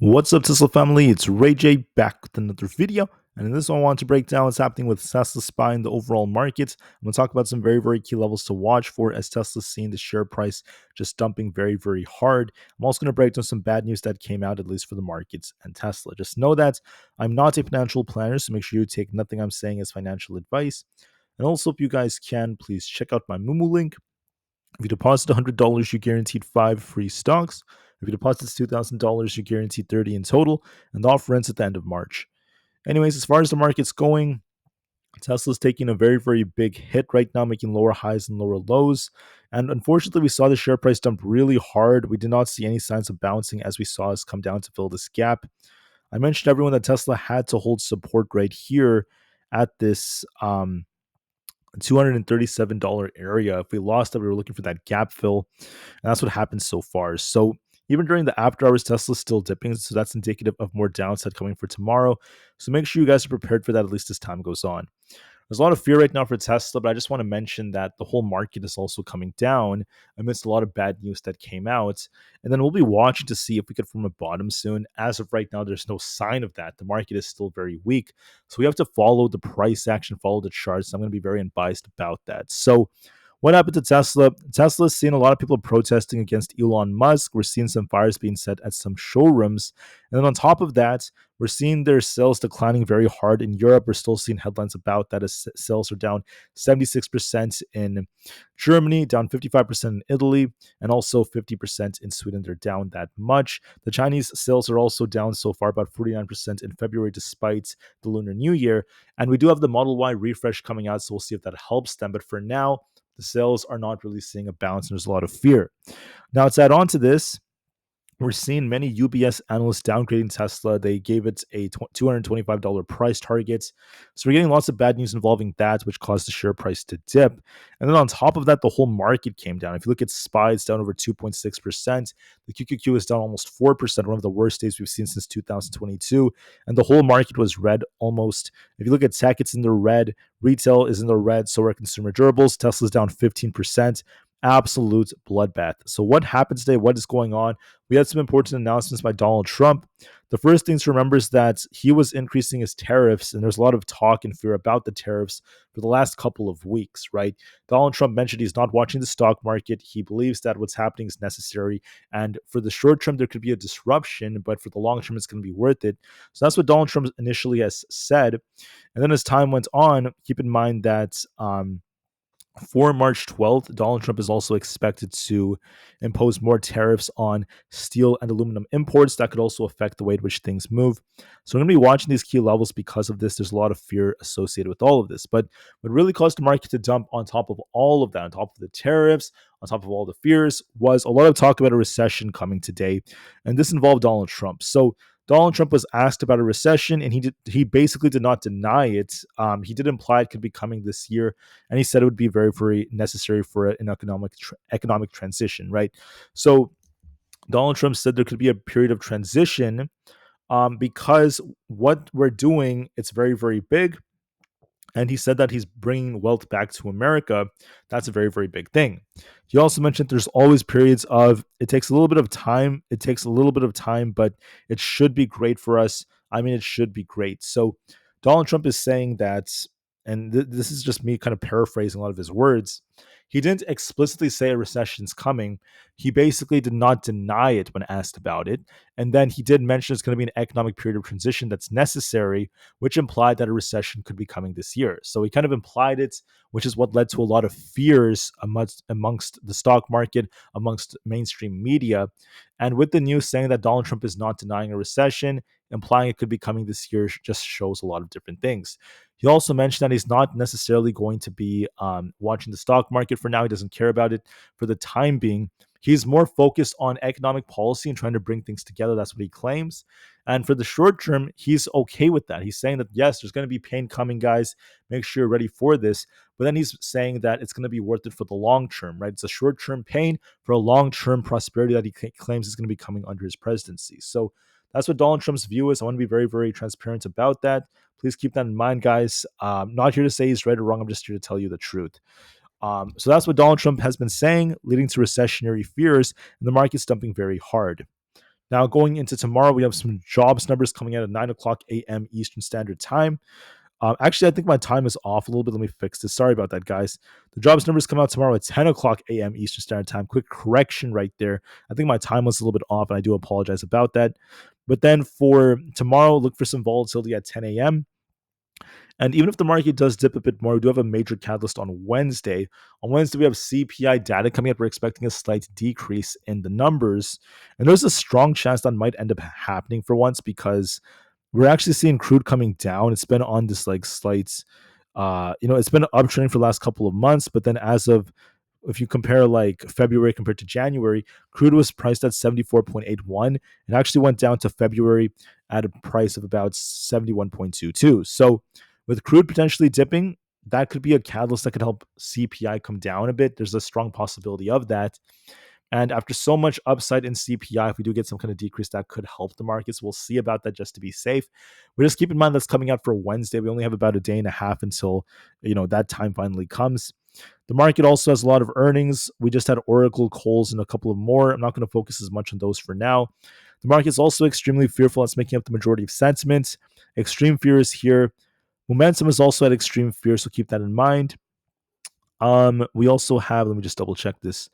What's up, Tesla family? It's Ray J back with another video. And in this one, I want to break down what's happening with Tesla SPY in the overall market. I'm going to talk about some very key levels to watch for as Tesla's seeing the share price just dumping very hard. I'm also going to break down some bad news that came out, at least for the markets and Tesla. Just know that I'm not a financial planner, so make sure you take nothing I'm saying as financial advice. And also, if you guys can, please check out my Moomoo link. If you deposit $100, you guaranteed 5 free stocks. If you deposit $2,000, you guaranteed 30 in total, and the offer ends at the end of March. Anyways, as far as the market's going, Tesla's taking a very big hit right now, making lower highs and lower lows. And unfortunately, we saw the share price dump really hard. We did not see any signs of bouncing as we saw us come down to fill this gap. I mentioned to everyone that Tesla had to hold support right here at this $237 area. If we lost it, we were looking for that gap fill. And that's what happened so far. So even during the after hours, Tesla's still dipping. So that's indicative of more downside coming for tomorrow. So make sure you guys are prepared for that at least as time goes on. There's a lot of fear right now for Tesla, but I just want to mention that the whole market is also coming down amidst a lot of bad news that came out. And then we'll be watching to see if we could form a bottom soon. As of right now, there's no sign of that. The market is still very weak. So we have to follow the price action, follow the charts. I'm going to be very unbiased about that. So what happened to Tesla? Tesla's seen a lot of people protesting against Elon Musk. We're seeing some fires being set at some showrooms. And then on top of that, we're seeing their sales declining very hard in Europe. We're still seeing headlines about that as sales are down 76% in Germany, down 55% in Italy, and also 50% in Sweden. They're down that much. The Chinese sales are also down so far, about 49% in February, despite the Lunar New Year. And we do have the Model Y refresh coming out, so we'll see if that helps them. But for now, the sales are not really seeing a bounce, and there's a lot of fear. Now, to add on to this, we're seeing many UBS analysts downgrading Tesla. They gave it a $225 price target. So we're getting lots of bad news involving that, which caused the share price to dip. And then on top of that, the whole market came down. If you look at SPY, it's down over 2.6%. The QQQ is down almost 4%, one of the worst days we've seen since 2022. And the whole market was red almost. If you look at tech, it's in the red. Retail is in the red. So are consumer durables. Tesla's down 15%. Absolute bloodbath. So what happened today? What is going on? We had some important announcements by Donald Trump. The first thing to remember is that he was increasing his tariffs, and there's a lot of talk and fear about the tariffs for the last couple of weeks, right? Donald Trump mentioned he's not watching the stock market. He believes that what's happening is necessary, and for the short term, there could be a disruption, but for the long term, it's going to be worth it. So that's what Donald Trump initially has said. And then as time went on, keep in mind that for March 12th, Donald Trump is also expected to impose more tariffs on steel and aluminum imports. That could also affect the way in which things move. So we're going to be watching these key levels because of this. There's a lot of fear associated with all of this. But what really caused the market to dump on top of all of that, on top of the tariffs, on top of all the fears, was a lot of talk about a recession coming today. And this involved Donald Trump. So Donald Trump was asked about a recession, and he basically did not deny it. He did imply it could be coming this year, and he said it would be very necessary for an economic transition, right? So Donald Trump said there could be a period of transition because what we're doing, it's very big. And he said that he's bringing wealth back to America. That's a very big thing. He also mentioned there's always periods of it takes a little bit of time. It takes a little bit of time, but it should be great for us. I mean, it should be great. So Donald Trump is saying that, and this is just me kind of paraphrasing a lot of his words. He didn't explicitly say a recession's coming. He basically did not deny it when asked about it. And then he did mention it's going to be an economic period of transition that's necessary, which implied that a recession could be coming this year. So he kind of implied it, which is what led to a lot of fears amongst the stock market, amongst mainstream media. And with the news saying that Donald Trump is not denying a recession, implying it could be coming this year, just shows a lot of different things. He also mentioned that he's not necessarily going to be watching the stock market for now. He doesn't care about it for the time being. He's more focused on economic policy and trying to bring things together. That's what he claims. And for the short term, he's okay with that. He's saying that, yes, there's going to be pain coming, guys. Make sure you're ready for this. But then he's saying that it's going to be worth it for the long term, right? It's a short term pain for a long term prosperity that he claims is going to be coming under his presidency. So that's what Donald Trump's view is. I want to be very transparent about that. Please keep that in mind, guys. I'm not here to say he's right or wrong. I'm just here to tell you the truth. So that's what Donald Trump has been saying, leading to recessionary fears, and the market's dumping very hard. Now, going into tomorrow, we have some jobs numbers coming out at 9 o'clock a.m. Eastern Standard Time. Actually, I think my time is off a little bit. Let me fix this. Sorry about that, guys. The jobs numbers come out tomorrow at 10 o'clock a.m. Eastern Standard Time. Quick correction right there. I think my time was a little bit off, and I do apologize about that. But then for tomorrow, look for some volatility at 10 a.m. And even if the market does dip a bit more, we do have a major catalyst on Wednesday. On Wednesday, we have CPI data coming up. We're expecting a slight decrease in the numbers. And there's a strong chance that might end up happening for once because we're actually seeing crude coming down. It's been on this like slight, it's been uptrending for the last couple of months. But then as of if you compare like February compared to January, crude was priced at 74.81. It actually went down to February at a price of about 71.22. So with crude potentially dipping, that could be a catalyst that could help CPI come down a bit. There's a strong possibility of that. And after so much upside in CPI, if we do get some kind of decrease, that could help the markets. We'll see about that just to be safe. But just keep in mind that's coming out for Wednesday. We only have about a day and a half until that time finally comes. The market also has a lot of earnings. We just had Oracle, Kohl's, and a couple of more. I'm not going to focus as much on those for now. The market is also extremely fearful. That's making up the majority of sentiment. Extreme fear is here. Momentum is also at extreme fear, so keep that in mind. We also have, let me just double check this.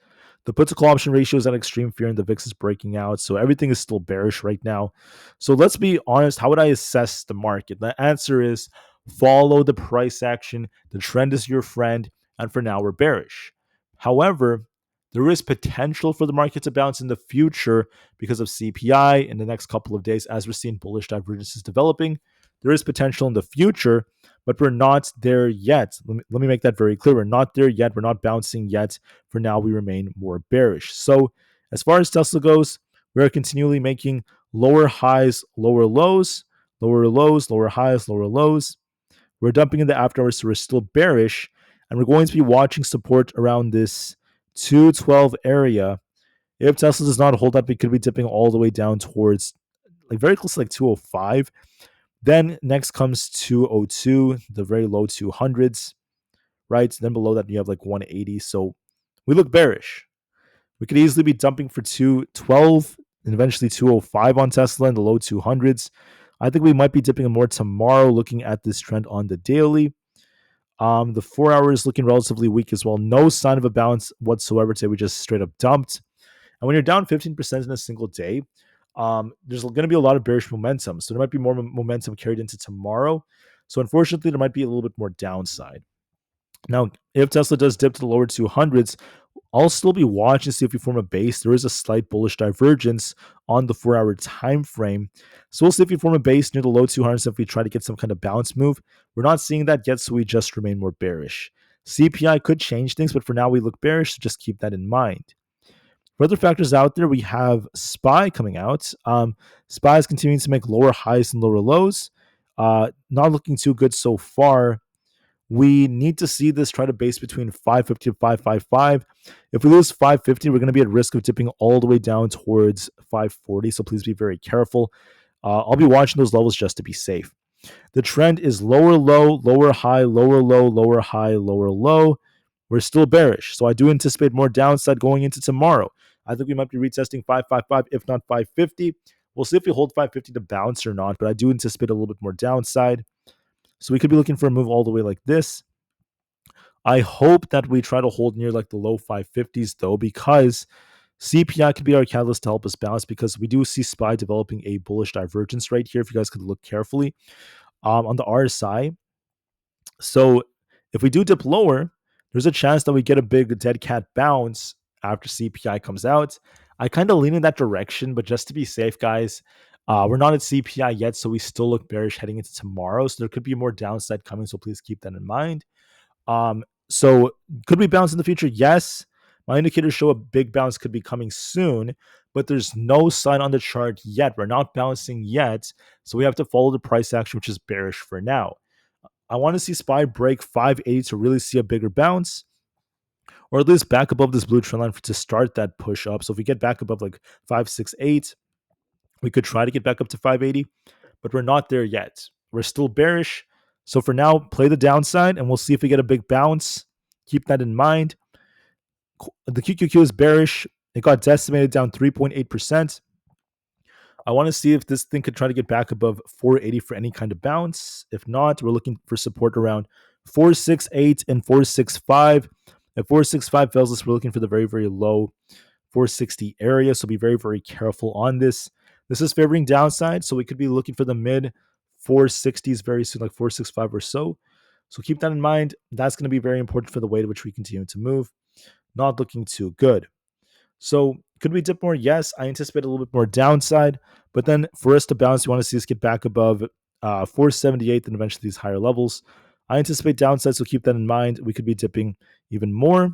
The put to call option ratio is at extreme fear and the VIX is breaking out. So everything is still bearish right now. So let's be honest. How would I assess the market? The answer is follow the price action. The trend is your friend. And for now, we're bearish. However, there is potential for the market to bounce in the future because of CPI in the next couple of days as we're seeing bullish divergences developing. There is potential in the future, but we're not there yet. Let me make that very clear. We're not there yet. We're not bouncing yet. For now, we remain more bearish. So as far as Tesla goes, we're continually making lower highs, lower lows, lower lows, lower highs, lower lows. We're dumping in the after hours, so we're still bearish. And we're going to be watching support around this 212 area. If Tesla does not hold up, it could be dipping all the way down towards like very close to like 205. Then next comes 202, the very low 200s, right? Then below that, you have like 180. So we look bearish. We could easily be dumping for 212 and eventually 205 on Tesla in the low 200s. I think we might be dipping more tomorrow looking at this trend on the daily. The 4 hours looking relatively weak as well. No sign of a bounce whatsoever today. We just straight up dumped. And when you're down 15% in a single day, there's going to be a lot of bearish momentum. So there might be more momentum carried into tomorrow. So unfortunately, there might be a little bit more downside. Now, if Tesla does dip to the lower 200s, I'll still be watching to see if we form a base. There is a slight bullish divergence on the 4-hour time frame. So we'll see if we form a base near the low 200s if we try to get some kind of bounce move. We're not seeing that yet, so we just remain more bearish. CPI could change things, but for now we look bearish, so just keep that in mind. For other factors out there, we have SPY coming out. SPY is continuing to make lower highs and lower lows. Not looking too good so far. We need to see this try to base between 550 to 555. If we lose 550, we're going to be at risk of dipping all the way down towards 540. So please be very careful. I'll be watching those levels just to be safe. The trend is lower low, lower high, lower low, lower high, lower low. We're still bearish. So I do anticipate more downside going into tomorrow. I think we might be retesting 555, if not 550. We'll see if we hold 550 to bounce or not, but I do anticipate a little bit more downside. So we could be looking for a move all the way like this. I hope that we try to hold near like the low 550s though, because CPI could be our catalyst to help us bounce, because we do see SPY developing a bullish divergence right here if you guys could look carefully on the RSI. So if we do dip lower, there's a chance that we get a big dead cat bounce after CPI comes out. I kind of lean in that direction, but just to be safe, guys, we're not at CPI yet, so we still look bearish heading into tomorrow. So there could be more downside coming, so please keep that in mind. So could we bounce in the future? Yes. My indicators show a big bounce could be coming soon, but there's no sign on the chart yet. We're not bouncing yet, so we have to follow the price action, which is bearish for now. I want to see SPY break 580 to really see a bigger bounce, or at least back above this blue trend line to start that push up. So if we get back above like 568, we could try to get back up to 580, but we're not there yet. We're still bearish. So for now, play the downside, and we'll see if we get a big bounce. Keep that in mind. The QQQ is bearish. It got decimated down 3.8%. I want to see if this thing could try to get back above 480 for any kind of bounce. If not, we're looking for support around 468 and 465. If 465 fails us, we're looking for the very, very low 460 area. So be very, very careful on this. This is favoring downside. So we could be looking for the mid 460s very soon, like 465 or so. So keep that in mind. That's going to be very important for the way to which we continue to move. Not looking too good. So could we dip more? Yes, I anticipate a little bit more downside, but then for us to bounce, you want to see us get back above 478 and eventually these higher levels. I anticipate downside, so keep that in mind. We could be dipping even more.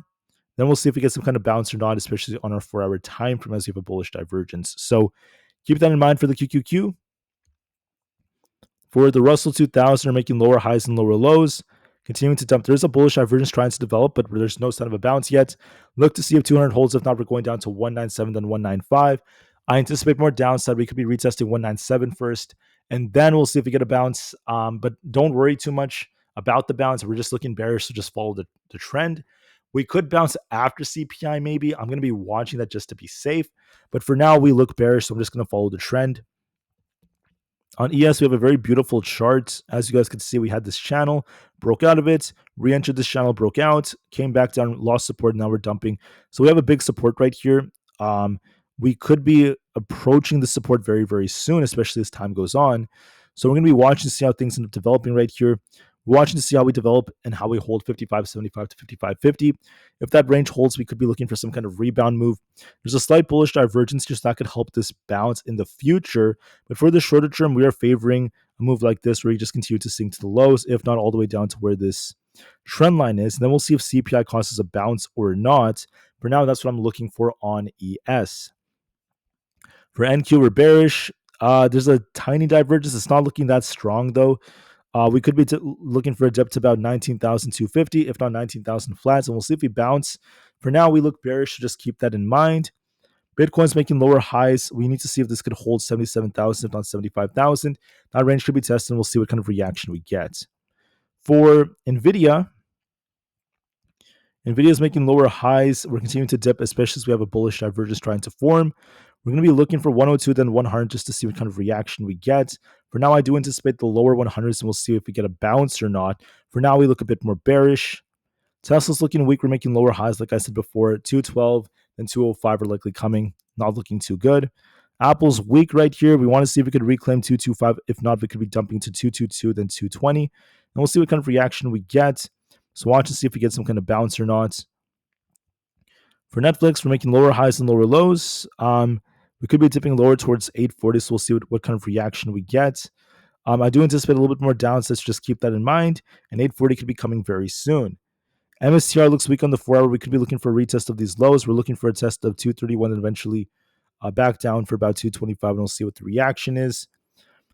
Then we'll see if we get some kind of bounce or not, especially on our 4-hour time frame as we have a bullish divergence. So keep that in mind for the QQQ. For the Russell 2000, are making lower highs and lower lows, continuing to dump. There's a bullish divergence trying to develop, but there's no sign of a bounce yet. Look to see if 200 holds. If not, we're going down to 197, then 195. I anticipate more downside. We could be retesting 197 first, and then we'll see if we get a bounce. But don't worry too much about the bounce. We're just looking bearish, so just follow the trend. We could bounce after CPI, maybe. I'm going to be watching that just to be safe. But for now, we look bearish, so I'm just going to follow the trend. On ES, we have a very beautiful chart. As you guys can see, we had this channel, broke out of it, re-entered this channel, broke out, came back down, lost support, now we're dumping. So we have a big support right here. We could be approaching the support very, very soon, especially as time goes on. So we're going to be watching to see how things end up developing right here. We're watching to see how we develop and how we hold 55.75 to 55.50. If that range holds, we could be looking for some kind of rebound move. There's a slight bullish divergence, just that could help this bounce in the future. But for the shorter term, we are favoring a move like this where you just continue to sink to the lows, if not all the way down to where this trend line is. And then we'll see if CPI causes a bounce or not. For now, that's what I'm looking for on ES. For NQ, we're bearish. There's a tiny divergence. It's not looking that strong, though. We could be looking for a dip to about 19,250, if not 19,000 flats, and we'll see if we bounce. For now, we look bearish, so just keep that in mind. Bitcoin's making lower highs. We need to see if this could hold 77,000, if not 75,000. That range could be tested, and we'll see what kind of reaction we get. For Nvda is making lower highs. We're continuing to dip, especially as we have a bullish divergence trying to form. We're going to be looking for 102, then 100, just to see what kind of reaction we get. For now, I do anticipate the lower 100s, and we'll see if we get a bounce or not. For now, we look a bit more bearish. Tesla's looking weak. We're making lower highs, like I said before. 212 and 205 are likely coming. Not looking too good. Apple's weak right here. We want to see if we could reclaim 225. If not, we could be dumping to 222, then 220. And we'll see what kind of reaction we get. So watch and see if we get some kind of bounce or not. For Netflix, we're making lower highs and lower lows. We could be dipping lower towards 840, so we'll see what kind of reaction we get. I do anticipate a little bit more downside, so just keep that in mind. And 840 could be coming very soon. MSTR looks weak on the 4-hour. We could be looking for a retest of these lows. We're looking for a test of 231 and eventually back down for about 225, and we'll see what the reaction is.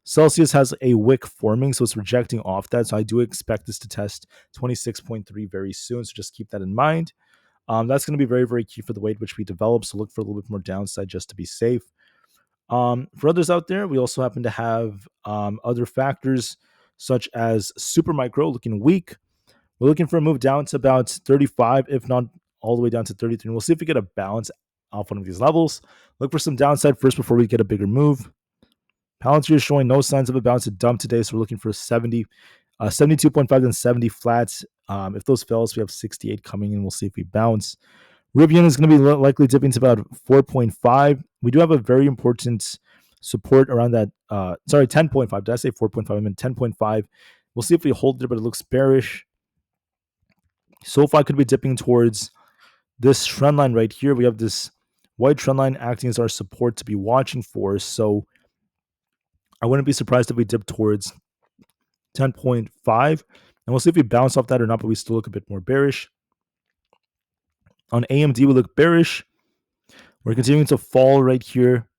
Celsius has a wick forming, so it's rejecting off that. So I do expect this to test 26.3 very soon, so just keep that in mind. That's going to be very, very key for the way at which we develop, so look for a little bit more downside just to be safe. For others out there, we also happen to have other factors such as Supermicro looking weak. We're looking for a move down to about 35, if not all the way down to 33. And we'll see if we get a bounce off one of these levels. Look for some downside first before we get a bigger move. Palantir is showing no signs of a bounce. A dump today, so we're looking for 70, 72.5 and 70 flats. If those fails, we have 68 coming in. We'll see if we bounce. Rivian is going to be likely dipping to about 4.5. We do have a very important support around that. 10.5. Did I say 4.5? I meant 10.5. We'll see if we hold it, but it looks bearish. SoFi could be dipping towards this trend line right here. We have this white trend line acting as our support to be watching for. So I wouldn't be surprised if we dip towards 10.5. And we'll see if we bounce off that or not, but we still look a bit more bearish. On AMD, we look bearish. We're continuing to fall right here.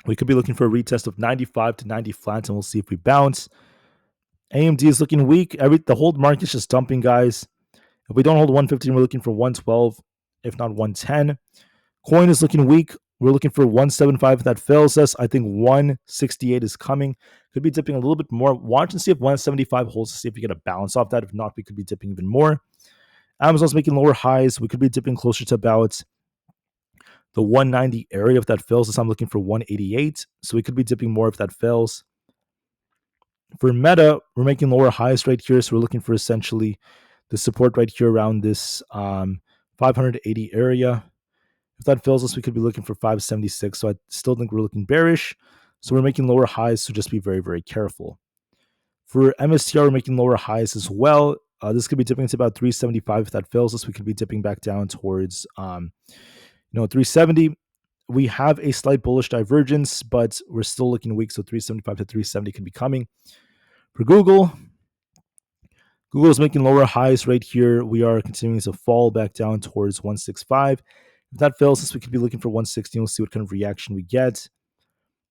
We could be looking for a retest of 95 to 90 flats, and we'll see if we bounce. AMD is looking weak. The whole market's just dumping, guys. If we don't hold 115, we're looking for 112, if not 110. Coin is looking weak. We're looking for 175. If that fails us, I think 168 is coming. Could be dipping a little bit more. Watch and see if 175 holds to see if we get a bounce off that. If not, we could be dipping even more. Amazon's making lower highs. We could be dipping closer to about the 190 area. If that fails, so I'm looking for 188. So we could be dipping more if that fails. For Meta, we're making lower highs right here. So we're looking for essentially the support right here around this 580 area. If that fails us, we could be looking for 576. So I still think we're looking bearish. So we're making lower highs. So just be very, very careful. For MSTR, we're making lower highs as well. This could be dipping to about 375. If that fails us, we could be dipping back down towards 370. We have a slight bullish divergence, but we're still looking weak. So 375 to 370 could be coming. For Google is making lower highs right here. We are continuing to fall back down towards 165. If that fails us, we could be looking for 160. We'll see what kind of reaction we get.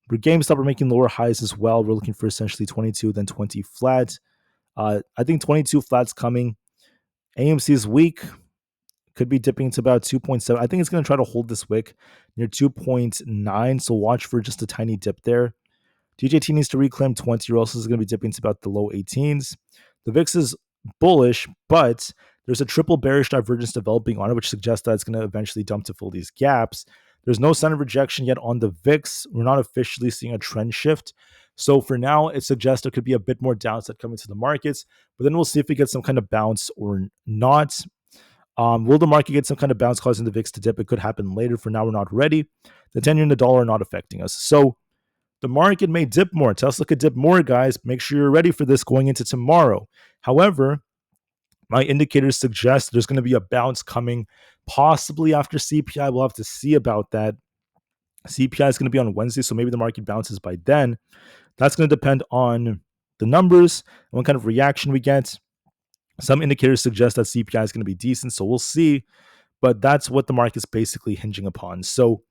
For GameStop, we're making lower highs as well. We're looking for essentially 22, then 20 flat. I think 22 flat's coming. AMC is weak. Could be dipping to about 2.7. I think it's going to try to hold this wick near 2.9. So watch for just a tiny dip there. DJT needs to reclaim 20, or else it's going to be dipping to about the low 18s. The VIX is bullish, but there's a triple bearish divergence developing on it, which suggests that it's going to eventually dump to fill these gaps. There's no sign of rejection yet on the VIX. We're not officially seeing a trend shift. So for now, it suggests there could be a bit more downside coming to the markets, but then we'll see if we get some kind of bounce or not. Will the market get some kind of bounce causing the VIX to dip? It could happen later. For now, we're not ready. The 10-year and the dollar are not affecting us. So the market may dip more. Tesla could dip more, guys. Make sure you're ready for this going into tomorrow. However, my indicators suggest there's going to be a bounce coming, possibly after CPI. We'll have to see about that. CPI is going to be on Wednesday, so maybe the market bounces by then. That's going to depend on the numbers and what kind of reaction we get. Some indicators suggest that CPI is going to be decent, so we'll see. But that's what the market's basically hinging upon. So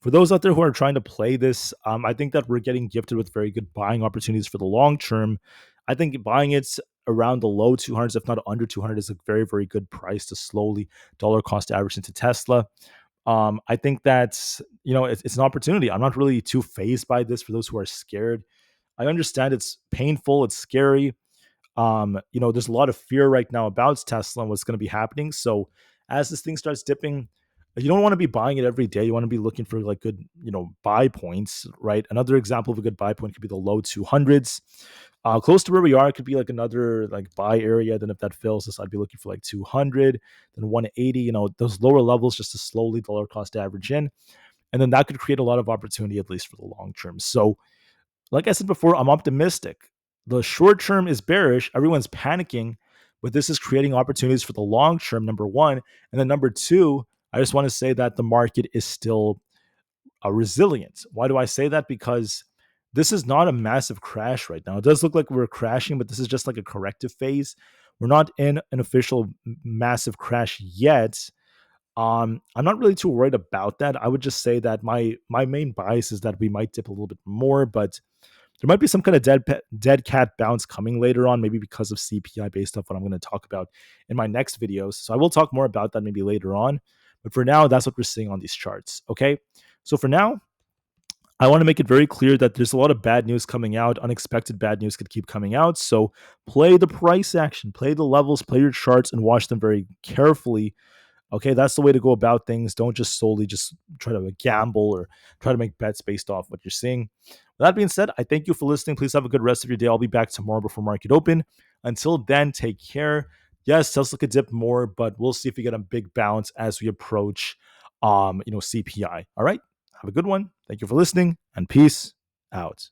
for those out there who are trying to play this, I think that we're getting gifted with very good buying opportunities for the long term. I think buying it around the low 200s, if not under 200, is a very, very good price to slowly dollar cost average into Tesla. I think that's, it's an opportunity. I'm not really too phased by this for those who are scared. I understand it's painful, it's scary. There's a lot of fear right now about Tesla and what's going to be happening. So as this thing starts dipping, you don't want to be buying it every day. You want to be looking for like good, buy points, right? Another example of a good buy point could be the low 200s. Close to where we are, it could be like another like buy area. Then if that fails this, I'd be looking for like 200, then 180, those lower levels just to slowly dollar cost average in. And then that could create a lot of opportunity, at least for the long term. So like I said before, I'm optimistic. The short term is bearish. Everyone's panicking, but this is creating opportunities for the long term, number one. And then number two, I just want to say that the market is still resilient. Why do I say that? Because this is not a massive crash right now. It does look like we're crashing, but this is just like a corrective phase. We're not in an official massive crash yet. I'm not really too worried about that. I would just say that my main bias is that we might dip a little bit more, but there might be some kind of dead cat bounce coming later on, maybe because of CPI based off what I'm going to talk about in my next videos. So I will talk more about that maybe later on. But for now, that's what we're seeing on these charts. Okay. So for now, I want to make it very clear that there's a lot of bad news coming out. Unexpected bad news could keep coming out. So play the price action, play the levels, play your charts, and watch them very carefully. Okay, that's the way to go about things. Don't just solely just try to gamble or try to make bets based off what you're seeing. With that being said, I thank you for listening. Please have a good rest of your day. I'll be back tomorrow before market open. Until then, take care. Yes, Tesla could dip more, but we'll see if we get a big bounce as we approach CPI. All right. Have a good one. Thank you for listening, and peace out.